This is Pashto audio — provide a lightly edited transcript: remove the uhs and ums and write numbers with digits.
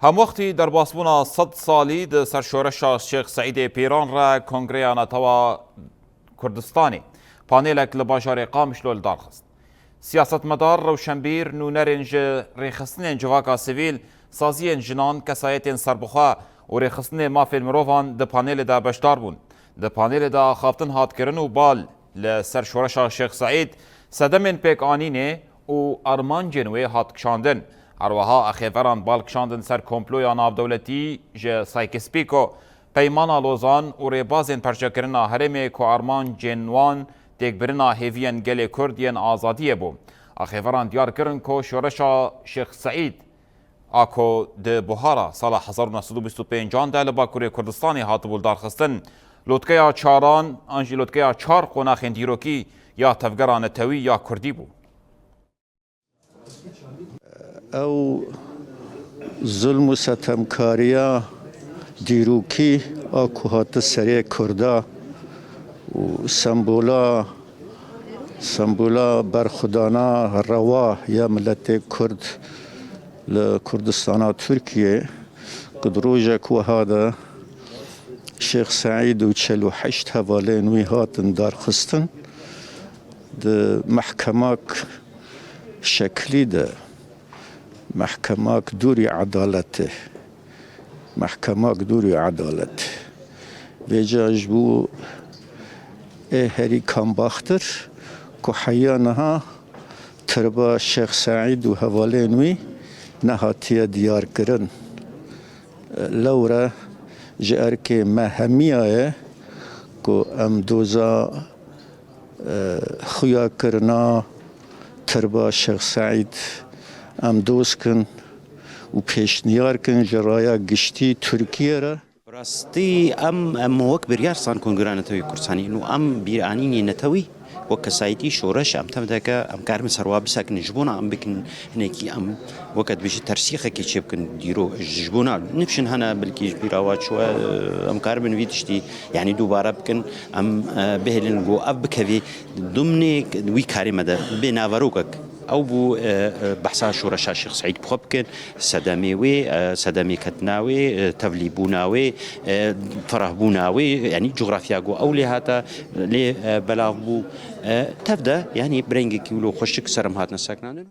هم وقتی در باسبونا 100 سالی د سرشورش شیخ سعید پیران را کنگره نتوا کردستانی پانیلک لباجار قامش لول دارخست. سیاستمدار روشنبیر نونرنج ریخستن جواکا سیویل سازی جنان کسایت سربخوا و ریخستن مافیل مروفان د پانیل دا بشدار بون. د پانیل دا خافتن هات کرن و بال لسرشورش شیخ سعید صدمن پیک آنینه و ارمان جنوی هات کشاندن. اروها اخیوران بالکشاندن سر کمپلویا ناودولتی ج سایکسپیکو پیمانا لوزان و ریبازین پرچکرنا هرمی که ارمان جنوان تکبرنا هیوین گل کردین آزادیه بو. اخیوران دیار کرن که شورشا شیخ سعید آکو ده بوهارا سال 1925 ده لباکوری کردستانی هاتبول دارخستن لوتکیا چاران انجی لوتکیا چار قناخین دیروکی یا تفگران توی یا کردی بو. او ظلم و ستمکاریا دیروکی آکوهات سریع کرده و سمبولا برخودانا روا یا ملت کرد لکردستان ترکیه قدروجه که هذا شیخ سعید و 48 حواله نوی هاتن دارخستن ده محکماک شکلی ده محکماک دوری عدالته ویجاج بو هری کام باختر که حیانها تربا شیخ سعید و حواله نوی نهاتی دیار کرن لورا جار که مهمیه که ام دوزا خویا کرنا تربا شیخ سعید ام دوست کن و پیشنیار کن جرایا گشتی ترکیه را راستی ام وک بریار سان کنگران نتوی کردستانی نو ام بیرانینی نتوی وكسايتي شورش ام تمدك ام كارم سروا بسك نجبونا ام بكن هناكي ام وقت بيجي ترسيخه كي تشبكن ديرو جبونا نفشن هنا بلكي بيراوات شو ام كارم نفيدشتي يعني دوباره بكن ام بهلن جو اب كفي ضمن وي كارم ده بنافروكك او بو بحثا شورش شيخ سعيد بخبكن سدامي كتناوي تفليبوناوي فرهبوناوي يعني جغرافيا جو او لهاتا لي بلاغ بو تبدا يعني برنجي كيلو خشك سرم هاتنا ساكنان